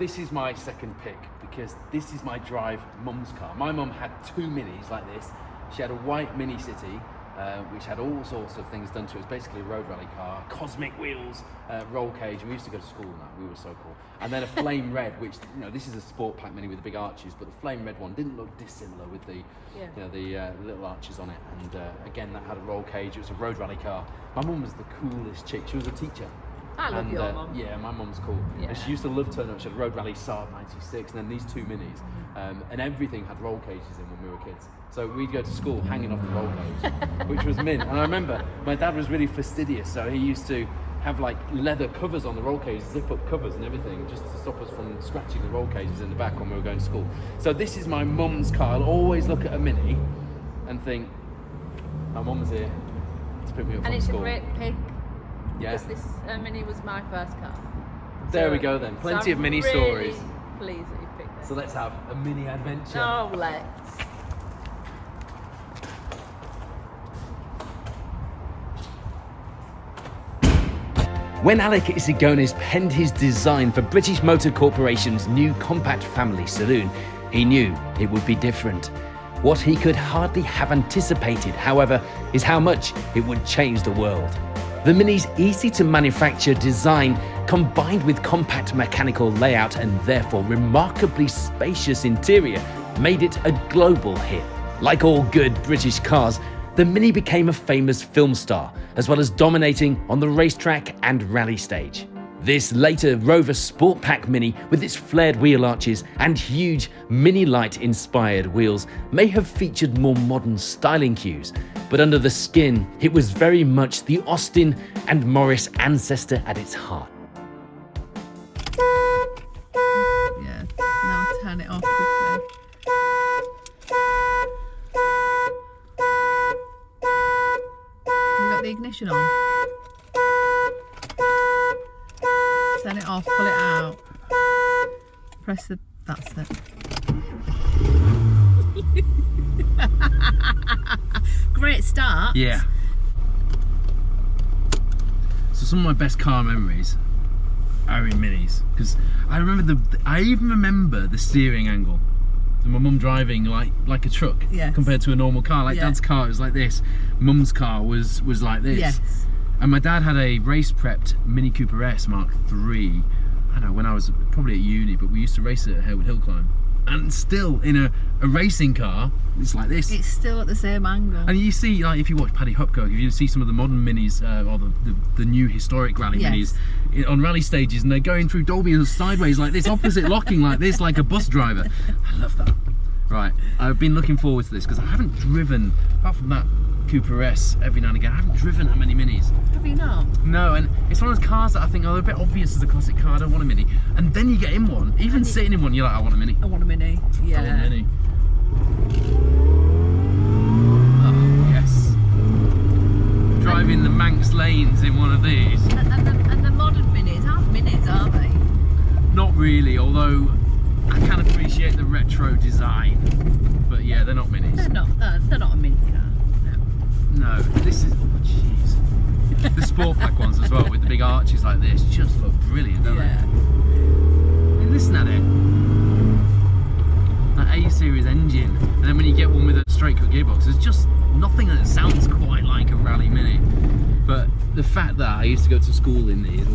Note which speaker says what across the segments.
Speaker 1: this is my second pick because this is my drive mum's car. My mum had 2 minis like this. She had a white Mini City, which had all sorts of things done to it. It was basically a road rally car, cosmic wheels, roll cage. And we used to go to school in that. We were so cool. And then a flame red, which, you know, this is a sport pack Mini with the big arches, but the flame red one didn't look dissimilar with the, you know, the little arches on it. And again, that had a roll cage. It was a road rally car. My mum was the coolest chick. She was a teacher.
Speaker 2: I love your mum.
Speaker 1: Yeah, my mum's cool. Yeah. And she used to love turning up. She had Road Rally Saab 96 and then these 2 minis. And everything had roll cages in when we were kids. So we'd go to school hanging off the roll cage, which was mint. And I remember my dad was really fastidious, so he used to have like leather covers on the roll cage, zip up covers and everything, just to stop us from scratching the roll cages in the back when we were going to school. So this is my mum's car. I'll always look at a Mini and think, my mum's here to pick me up from school.
Speaker 2: And it's a great pick.
Speaker 1: Yeah.
Speaker 2: Because this Mini was my first car.
Speaker 1: There we go then. Plenty of Mini
Speaker 2: really
Speaker 1: stories.
Speaker 2: Pleased that you picked this.
Speaker 1: So let's have a Mini adventure.
Speaker 2: Oh, let's.
Speaker 3: When Alec Isigonis penned his design for British Motor Corporation's new compact family saloon, he knew it would be different. What he could hardly have anticipated, however, is how much it would change the world. The Mini's easy-to-manufacture design, combined with compact mechanical layout and therefore remarkably spacious interior, made it a global hit. Like all good British cars, the Mini became a famous film star, as well as dominating on the racetrack and rally stage. This later Rover Sport Pack Mini, with its flared wheel arches and huge Mini Light-inspired wheels, may have featured more modern styling cues, but under the skin, it was very much the Austin and Morris ancestor at its heart.
Speaker 2: Yeah, now turn it off quickly. You got the ignition on? Turn it off, pull it out. Press the... that's it. Great start.
Speaker 1: Yeah. So some of my best car memories are in Minis, because I even remember the steering angle. My mum driving like a truck,
Speaker 2: yes,
Speaker 1: compared to a normal car. Like Dad's car was like this, Mum's car was like this.
Speaker 2: Yes.
Speaker 1: And my dad had a race prepped Mini Cooper S Mark III. I don't know, when I was probably at uni, but we used to race it at Harewood Hill Climb. And still in a racing car, it's like this.
Speaker 2: It's still at the same angle.
Speaker 1: And you see, like, if you watch Paddy Hopkirk, if you see some of the modern Minis, or the new historic rally Minis on rally stages, and they're going through Dolby sideways like this, opposite locking like this, like a bus driver. I love that. Right, I've been looking forward to this because I haven't driven, apart from that Cooper S every now and again, I haven't driven that many Minis.
Speaker 2: Have you not?
Speaker 1: No, and it's one of those cars that I think, oh, they're a bit obvious as a classic car, I don't want a Mini. And then you get in one, even sitting in one, you're like, I want a Mini.
Speaker 2: I want a Mini, yeah.
Speaker 1: I want a Mini. Oh, yes. Driving the Manx lanes in one of these.
Speaker 2: And the modern Minis aren't Minis, are they?
Speaker 1: Not really, although I can appreciate the retro design. But yeah, they're not Minis.
Speaker 2: They're not a Mini car.
Speaker 1: No, this is, oh jeez. The Sport Pack ones as well, with the big arches like this, just look brilliant, don't they? I mean, listen at it. That A-Series engine, and then when you get one with a straight cut gearbox, there's just nothing that sounds quite like a rally Mini. But the fact that I used to go to school in these,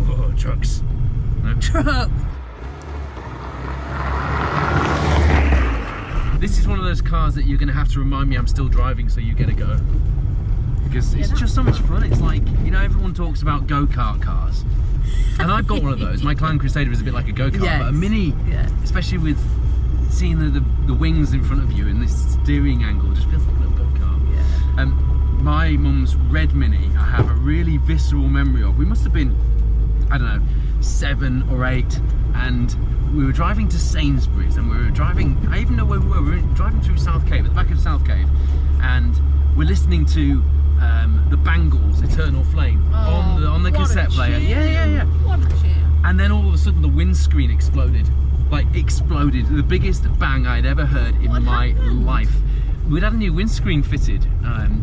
Speaker 1: whoa, trucks. No?
Speaker 2: Truck.
Speaker 1: This is one of those cars that you're going to have to remind me I'm still driving, so you get a go. Because it's just so much fun. It's like, you know, everyone talks about go-kart cars. And I've got one of those. My Clan Crusader is a bit like a go-kart, but a Mini, especially with seeing the wings in front of you and this steering angle, just feels like a little go-kart. Yeah. My mum's red Mini, I have a really visceral memory of. We must have been, I don't know, 7 or 8, and we were driving to Sainsbury's, and we were driving, I even know where we were driving through South Cave, at the back of South Cave, and we're listening to the Bangles' Eternal Flame on the cassette player. Yeah.
Speaker 2: What a tune.
Speaker 1: And then all of a sudden the windscreen exploded. Like, exploded. The biggest bang I'd ever heard in my life. We'd had a new windscreen fitted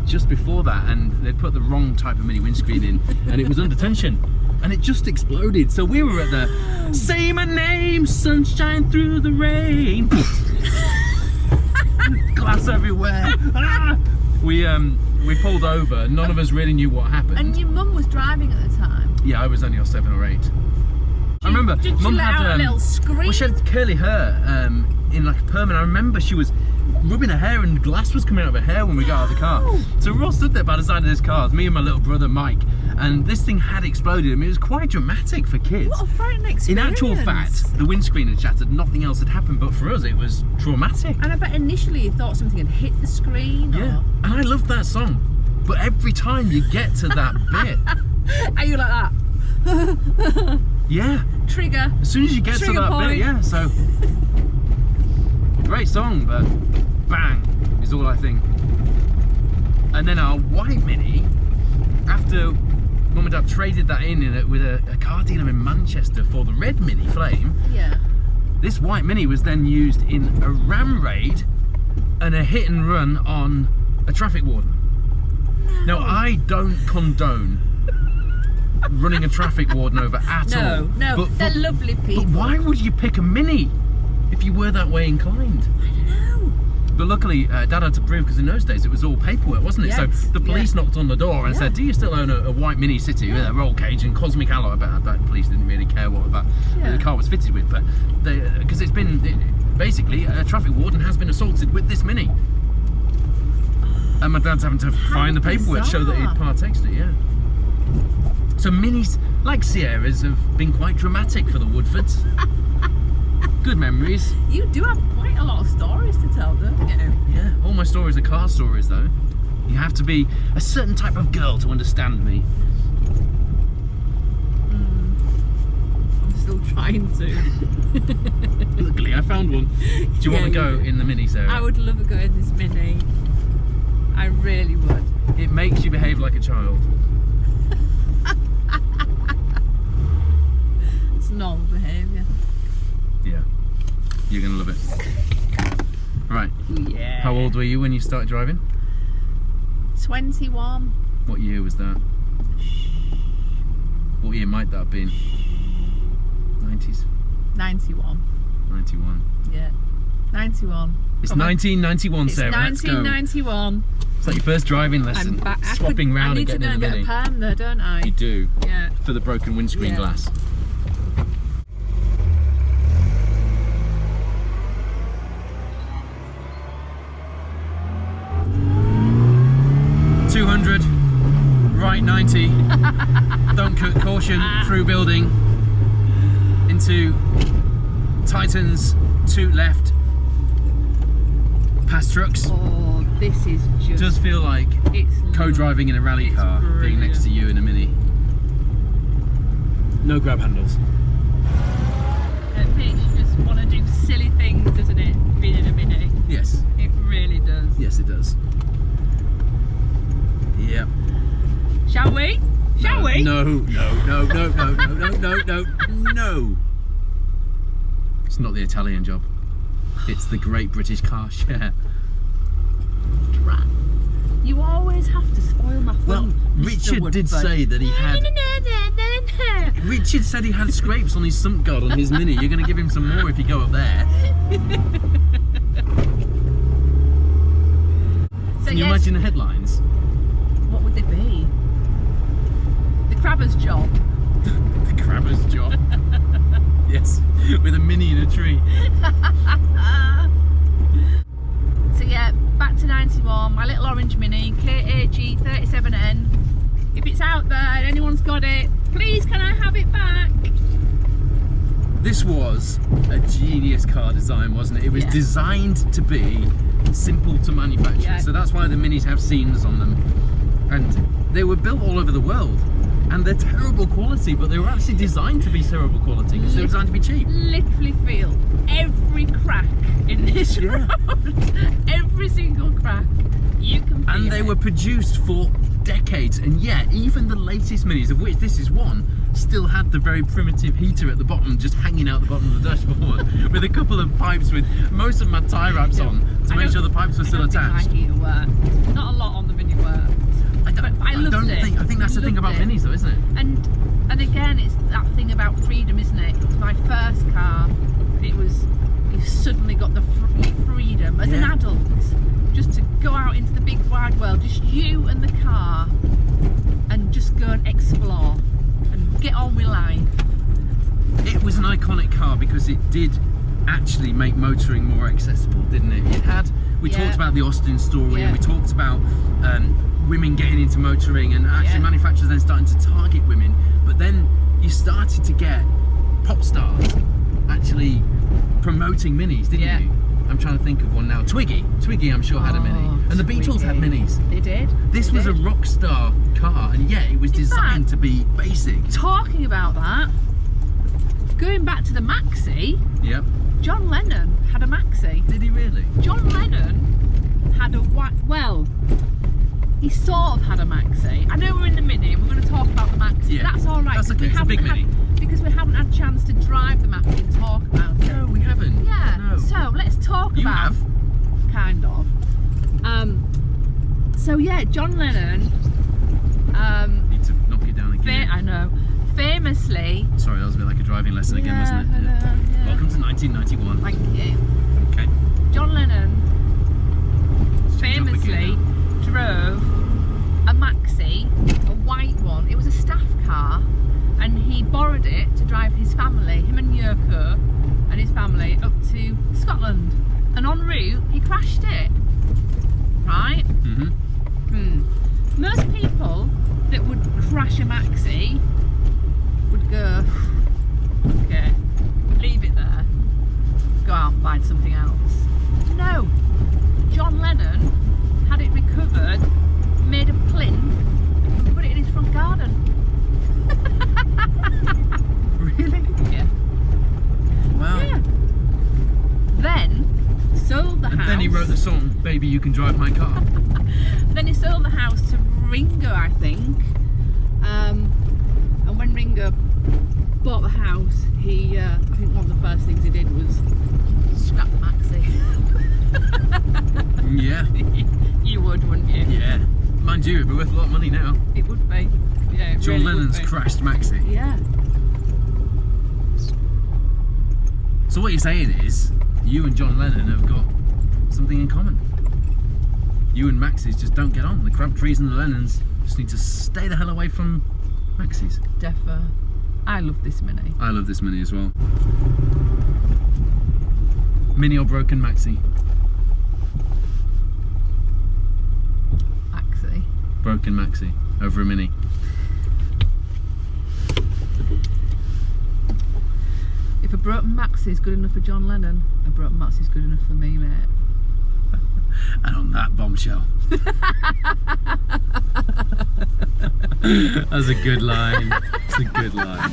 Speaker 1: just before that, and they'd put the wrong type of Mini windscreen in, and it was under tension. and it just exploded. So we were at the say my name, sunshine through the rain. Glass everywhere. We pulled over. None of us really knew what happened.
Speaker 2: And your mum was driving at the time.
Speaker 1: Yeah, I was only 7 or 8. I remember
Speaker 2: Did
Speaker 1: Mum
Speaker 2: she let
Speaker 1: had
Speaker 2: out a little scream?
Speaker 1: well, she had curly hair in like a perm, and I remember she was rubbing her hair and glass was coming out of her hair when we got out of the car. So we're all stood there by the side of this car, me and my little brother Mike, and this thing had exploded. I mean, it was quite dramatic for kids.
Speaker 2: What a frightening experience.
Speaker 1: In actual fact, the windscreen had shattered, nothing else had happened, but for us it was traumatic.
Speaker 2: And I bet initially you thought something had hit the screen.
Speaker 1: Yeah, and I loved that song, but every time you get to that bit,
Speaker 2: Are you like that?
Speaker 1: yeah,
Speaker 2: Trigger.
Speaker 1: as soon as you get to
Speaker 2: Trigger
Speaker 1: that
Speaker 2: point.
Speaker 1: bit, yeah, so great song, but bang is all I think. And then our white Mini, after Mum and Dad traded that in with a car dealer in Manchester for the red Mini Flame,
Speaker 2: Yeah.
Speaker 1: this white Mini was then used in a ram raid and a hit and run on a traffic warden. Now, I don't condone running a traffic warden over at all.
Speaker 2: No, they're lovely people.
Speaker 1: But why would you pick a Mini if you were that way inclined?
Speaker 2: I don't know.
Speaker 1: But luckily, Dad had to prove, because in those days it was all paperwork, wasn't it?
Speaker 2: Yes,
Speaker 1: So the police knocked on the door and said, "Do you still own a white Mini City with a roll cage and cosmic alloy?" But the police didn't really care what the car was fitted with, but because basically a traffic warden has been assaulted with this Mini, and my dad's having to find the paperwork to show that he'd partaked it. Yeah. So Minis, like Sierras, have been quite dramatic for the Woodfords. Good memories.
Speaker 2: You do have quite a lot of stories to tell, don't you?
Speaker 1: Yeah, all my stories are car stories though. You have to be a certain type of girl to understand me.
Speaker 2: I'm still trying to.
Speaker 1: Luckily, I found one. Do you want to go in the Mini, Sarah?
Speaker 2: I would love to go in this Mini. I really would.
Speaker 1: It makes you behave like a child.
Speaker 2: It's normal behaviour.
Speaker 1: Yeah, you're gonna love it. Right.
Speaker 2: Yeah.
Speaker 1: How old were you when you started driving?
Speaker 2: 21.
Speaker 1: What year was that? What year might that have been? 90s?
Speaker 2: 91.
Speaker 1: 91.
Speaker 2: Yeah. 91.
Speaker 1: It's
Speaker 2: Come on.
Speaker 1: 1991,
Speaker 2: It's
Speaker 1: Sarah. Let's go.
Speaker 2: 1991.
Speaker 1: It's like your first driving lesson.
Speaker 2: I'm back.
Speaker 1: Swapping round
Speaker 2: I
Speaker 1: and
Speaker 2: need to
Speaker 1: getting
Speaker 2: go
Speaker 1: in
Speaker 2: and
Speaker 1: the
Speaker 2: get
Speaker 1: Mini.
Speaker 2: a perm there, don't I?
Speaker 1: You do.
Speaker 2: Yeah.
Speaker 1: For the broken windscreen
Speaker 2: Yeah.
Speaker 1: glass. Right 90. Don't cut caution through building into Titans 2 left. Past trucks.
Speaker 2: Oh, this is just.
Speaker 1: Does feel like
Speaker 2: It's
Speaker 1: co-driving in a rally car, being next to you in a Mini. No grab handles.
Speaker 2: It makes you just want to do silly things, doesn't it? Being in a Mini.
Speaker 1: Yes.
Speaker 2: It really does.
Speaker 1: Yes, it does. Yep.
Speaker 2: Shall we? Shall we?
Speaker 1: No, no. It's not the Italian job. It's the Great British Car Share.
Speaker 2: Drat. You always have to spoil my fun.
Speaker 1: Well,
Speaker 2: Mr.
Speaker 1: Richard did
Speaker 2: Woodford.
Speaker 1: say that he had. Richard said he had scrapes on his sump guard on his Mini. You're going to give him some more if you go up there.
Speaker 2: So
Speaker 1: Can you
Speaker 2: yes,
Speaker 1: imagine the headlines?
Speaker 2: what would they be? The Crabber's job.
Speaker 1: The Crabber's job. Yes, with a Mini in a tree.
Speaker 2: So yeah, back to 91, my little orange Mini, KAG 37N. If it's out there and anyone's got it, please can I have it back?
Speaker 1: This was a genius car design, wasn't it? It was designed to be simple to manufacture.
Speaker 2: Yeah.
Speaker 1: So that's why the Minis have seams on them. And they were built all over the world. And they're terrible quality, but they were actually designed to be terrible quality because they were designed to be cheap.
Speaker 2: Literally feel every crack in this road. Every single crack. You can feel
Speaker 1: And they were produced for decades, and yet even the latest Minis, of which this is one, still had the very primitive heater at the bottom, just hanging out the bottom of the dashboard, with a couple of pipes with most of my tie wraps on to make sure the pipes were still attached.
Speaker 2: I heater worked. Not a lot on the Mini worked. I loved it.
Speaker 1: I think that's the thing about Minis though, isn't it?
Speaker 2: And And again, it's that thing about freedom, isn't it? It's my first car. It was, you suddenly got the freedom as an adult, just to go out into the big wide world, just you and the car, and just go and explore and get on with life.
Speaker 1: It was an iconic car because it did actually make motoring more accessible, didn't it? It had, we talked about the Austin story, and we talked about women getting into motoring, and actually manufacturers then starting to target women. But then you started to get pop stars actually promoting minis, didn't you? I'm trying to think of one now. Twiggy, I'm sure, had a mini. And the Beatles had minis.
Speaker 2: They did.
Speaker 1: This was a rock star car, and yet it was designed to be basic.
Speaker 2: Talking about that, going back to the Maxi,
Speaker 1: Yep.
Speaker 2: John Lennon had a Maxi.
Speaker 1: Did he really?
Speaker 2: John Lennon had a he sort of had a Maxi. I know we're in the Mini and we're going to talk about the Maxi.
Speaker 1: Yeah.
Speaker 2: That's all right.
Speaker 1: That's okay. It's a big Mini.
Speaker 2: Because we haven't had a chance to drive the Maxi and talk about it.
Speaker 1: No, we haven't.
Speaker 2: Yeah.
Speaker 1: No.
Speaker 2: So let's talk
Speaker 1: You
Speaker 2: about.
Speaker 1: have.
Speaker 2: Kind of. So yeah, John Lennon.
Speaker 1: Need to knock it down again.
Speaker 2: I know. Famously.
Speaker 1: Sorry, that was a bit like a driving lesson again, wasn't it?
Speaker 2: I know, yeah.
Speaker 1: Welcome to 1991.
Speaker 2: Thank you.
Speaker 1: Okay.
Speaker 2: John Lennon
Speaker 1: Let's change up
Speaker 2: famously
Speaker 1: again
Speaker 2: drove a Maxi, a white one. It was a staff car, and he borrowed it to drive his family, him and Yoko and his family, up to Scotland. And en route, he crashed it. Right? Most people that would crash a Maxi would go, okay, leave it there, go out and find something else. No, John Lennon had it recovered, made a plinth, and put it in his front garden.
Speaker 1: Really?
Speaker 2: Yeah.
Speaker 1: Wow.
Speaker 2: Yeah. Then sold the house.
Speaker 1: And then he wrote the song, Baby You Can Drive My Car.
Speaker 2: Then he sold the house to Ringo, I think. And when Ringo bought the house, he, I think one of the first things he did was scrap the Maxi.
Speaker 1: Yeah.
Speaker 2: You would, wouldn't you?
Speaker 1: Yeah. Mind you, it'd be worth a lot of money now.
Speaker 2: It would be. Yeah, it
Speaker 1: John
Speaker 2: really
Speaker 1: Lennon's
Speaker 2: would be.
Speaker 1: crashed Maxi.
Speaker 2: Yeah.
Speaker 1: So what you're saying is, you and John Lennon have got something in common. You and Maxis just don't get on. The Crabtrees and the Lennons just need to stay the hell away from Maxis.
Speaker 2: Defo. I love this Mini.
Speaker 1: I love this Mini as well. Mini or broken Maxi?
Speaker 2: Maxi.
Speaker 1: Broken Maxi over a Mini.
Speaker 2: If a broken Maxi is good enough for John Lennon, a broken Maxi is good enough for me, mate.
Speaker 1: And on that bombshell. That's a good line. It's a good line.